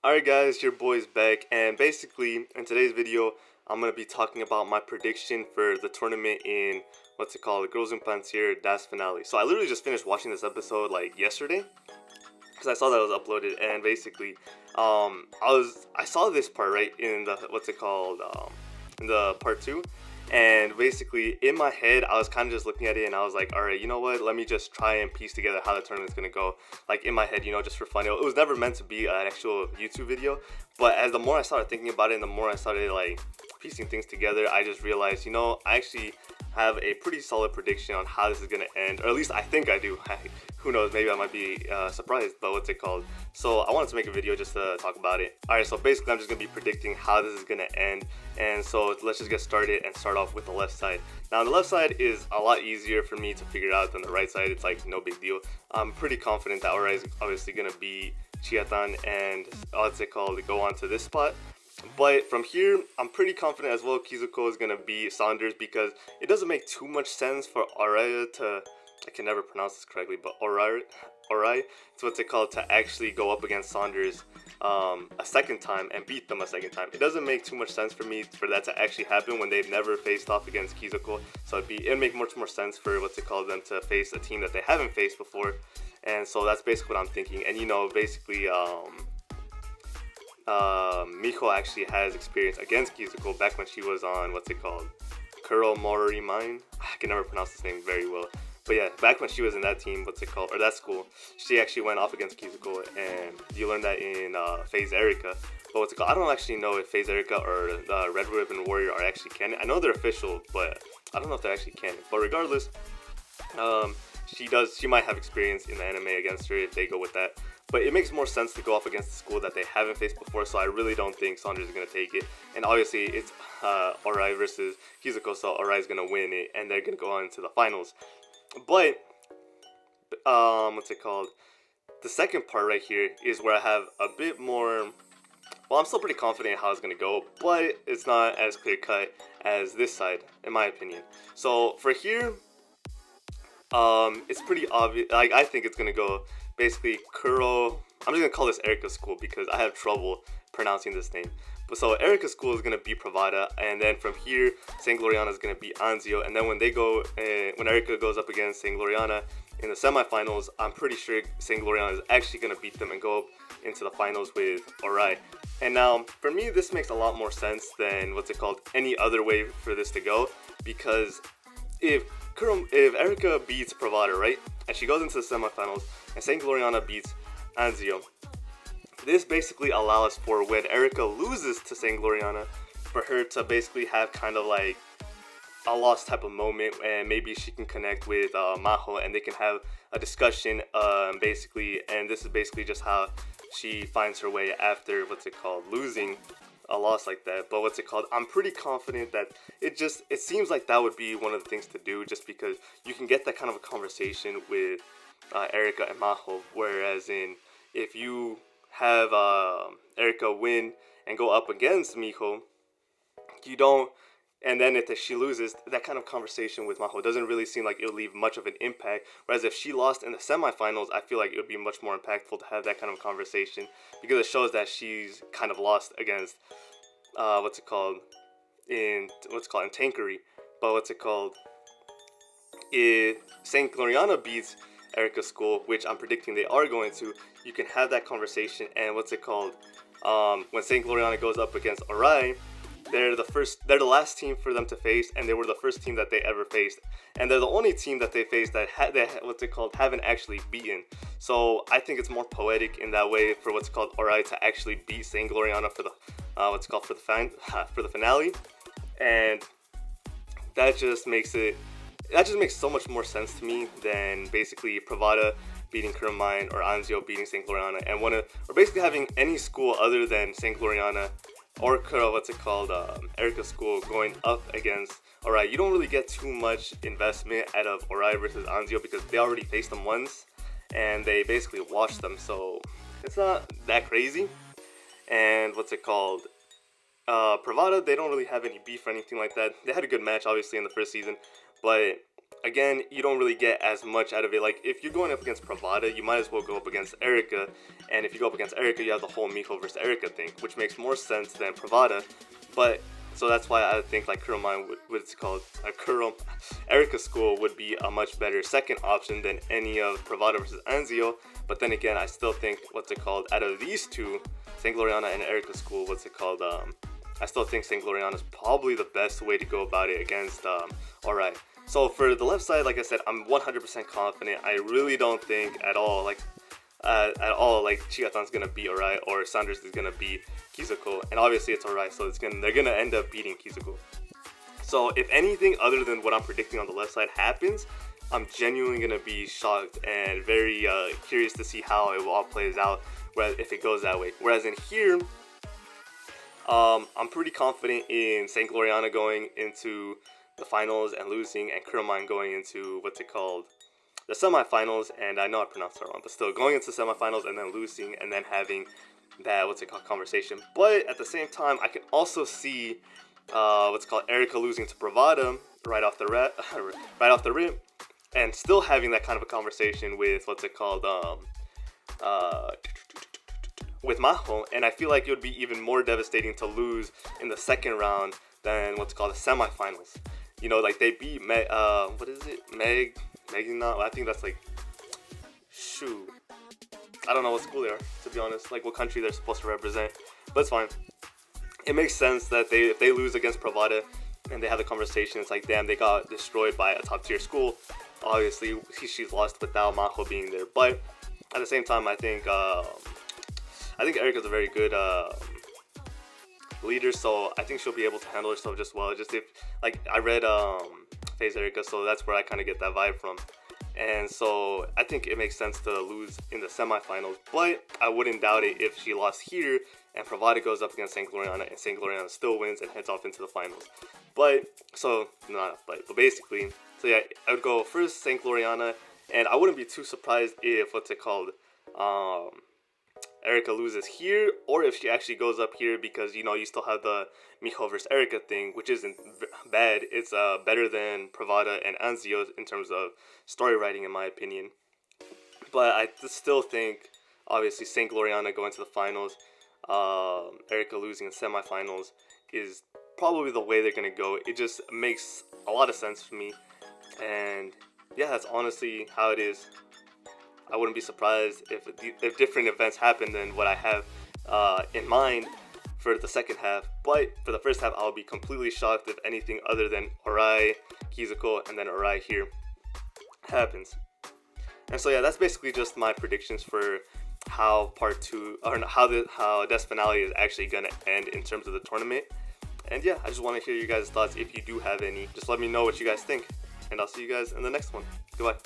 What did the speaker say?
Alright guys, your boy's back, and basically in today's video I'm going to be talking about my prediction for the tournament in the Girls in Plantier Das finale. So I literally just finished watching this episode like yesterday because I saw that it was uploaded, and basically I saw this part right in the in the part 2. And basically, in my head, I was kind of just looking at it and I was like, alright, you know what? Let me just try and piece together how the tournament's going to go. Like, in my head, just for fun. It was never meant to be an actual YouTube video. But as the more I started thinking about it and the more I started, like, piecing things together, I just realized, I actually have a pretty solid prediction on how this is going to end. Or at least I think I do. Who knows, maybe I might be surprised, but so I wanted to make a video just to talk about it. Alright, so basically I'm just going to be predicting how this is going to end, and so let's just get started and start off with the left side. Now the left side is a lot easier for me to figure out than the right side. It's like no big deal. I'm pretty confident that Ora is obviously going to be Chiatan and go on to this spot. But from here, I'm pretty confident as well Kizuko is going to be Saunders, because it doesn't make too much sense for Araya to, I can never pronounce this correctly, but Orai, to actually go up against Saunders a second time and beat them a second time. It doesn't make too much sense for me for that to actually happen when they've never faced off against Kizuko. So it'd make much more sense for them to face a team that they haven't faced before. And so that's basically what I'm thinking. And basically Miho actually has experience against Kizuko back when she was on Kuro Mori Mine. I can never pronounce this name very well. But yeah, back when she was in that team, or that school, she actually went off against Kizuko, and you learned that in FaZe Erika. But I don't actually know if FaZe Erika or the Red Ribbon Warrior are actually canon. I know they're official, but I don't know if they're actually canon. But regardless, she might have experience in the anime against her if they go with that. But it makes more sense to go off against the school that they haven't faced before, so I really don't think Saunders is going to take it. And obviously, it's Orai versus Kizuko, so Orai is going to win it, and they're going to go on to the finals. But, the second part right here is where I have a bit more, well, I'm still pretty confident in how it's going to go, but it's not as clear-cut as this side, in my opinion. So, for here, it's pretty obvious, I think it's going to go, basically, Kuro, I'm just going to call this Erika's school because I have trouble pronouncing this name. But so Erika's school is going to be Pravada, and then from here, Saint Gloriana is going to be Anzio, and then when Erika goes up against Saint Gloriana in the semifinals, I'm pretty sure Saint Gloriana is actually going to beat them and go up into the finals with Orai. And now, for me, this makes a lot more sense than any other way for this to go, because if Erika beats Pravada, right, and she goes into the semifinals, and Saint Gloriana beats Anzio, this basically allows for when Erika loses to Saint Gloriana, for her to basically have kind of like a lost type of moment, and maybe she can connect with Maho, and they can have a discussion, basically, and this is basically just how she finds her way after losing a loss like that. But I'm pretty confident that it seems like that would be one of the things to do, just because you can get that kind of a conversation with Erika and Maho, whereas if you have Erika win and go up against Miho, you don't, and then if she loses, that kind of conversation with Maho doesn't really seem like it would leave much of an impact. Whereas if she lost in the semifinals, I feel like it would be much more impactful to have that kind of conversation, because it shows that she's kind of lost against in Tankery. But if Saint Gloriana beats Erika's school, which I'm predicting they are going to, you can have that conversation, and when Saint Gloriana goes up against Orai, they're the last team for them to face, and they were the first team that they ever faced, and they're the only team that they faced that haven't actually beaten. So I think it's more poetic in that way for Orai to actually beat Saint Gloriana for the finale, and that just makes so much more sense to me than basically Pravada beating Kurumine or Anzio beating Saint Gloriana, and or basically having any school other than Saint Gloriana or Erika's school going up against Orai. You don't really get too much investment out of Orai versus Anzio because they already faced them once and they basically washed them, so it's not that crazy. And Pravada, they don't really have any beef or anything like that. They had a good match obviously in the first season, but again, you don't really get as much out of it. Like, if you're going up against Pravada, you might as well go up against Erika. And if you go up against Erika, you have the whole Miho versus Erika thing, which makes more sense than Pravada. But, so that's why I think, like, Kuromine, what's it called? Erika school would be a much better second option than any of Pravada versus Anzio. But then again, I still think, out of these two, St. Gloriana and Erika school, I still think St. Gloriana is probably the best way to go about it against Alright. So for the left side, like I said, I'm 100% confident. I really don't think at all like Chigatan's gonna beat Alright or Sanders is gonna beat Kizuko, and obviously it's Alright, so they're gonna end up beating Kizuko. So if anything other than what I'm predicting on the left side happens, I'm genuinely gonna be shocked and very curious to see how it all plays out. Whereas if it goes that way, whereas in here, I'm pretty confident in St. Gloriana going into the finals and losing, and Kuromine going into the semifinals, and I know I pronounced that wrong, but still going into semifinals and then losing and then having that conversation. But at the same time, I can also see Erika losing to Bravada right off the rip, and still having that kind of a conversation with with Maho, and I feel like it would be even more devastating to lose in the second round than the semifinals. You know, like they beat Megina. I think that's shoot. I don't know what school they are, to be honest. Like what country they're supposed to represent, but it's fine. It makes sense that if they lose against Pravada and they have the conversation, it's like, damn, they got destroyed by a top tier school. Obviously, she's lost without Maho being there, but at the same time, I think Erika's a very good leader, so I think she'll be able to handle herself just well. Just if, I read Phase Erika, so that's where I kind of get that vibe from. And so I think it makes sense to lose in the semifinals, but I wouldn't doubt it if she lost here and Pravada goes up against St. Gloriana and St. Gloriana still wins and heads off into the finals. But basically, so yeah, I would go first St. Gloriana, and I wouldn't be too surprised if Erika loses here, or if she actually goes up here, because you still have the Miho versus Erika thing, which isn't bad. It's better than Pravada and Anzio in terms of story writing, in my opinion. But I still think, obviously, St. Gloriana going to the finals, Erika losing in semifinals is probably the way they're gonna go. It just makes a lot of sense for me, and yeah, that's honestly how it is. I wouldn't be surprised if different events happen than what I have in mind for the second half. But for the first half, I'll be completely shocked if anything other than Orai, Kizuko, and then Orai here happens. And so yeah, that's basically just my predictions for how part 2, or how Death Finale is actually gonna end in terms of the tournament. And yeah, I just want to hear you guys' thoughts. If you do have any, just let me know what you guys think, and I'll see you guys in the next one. Goodbye.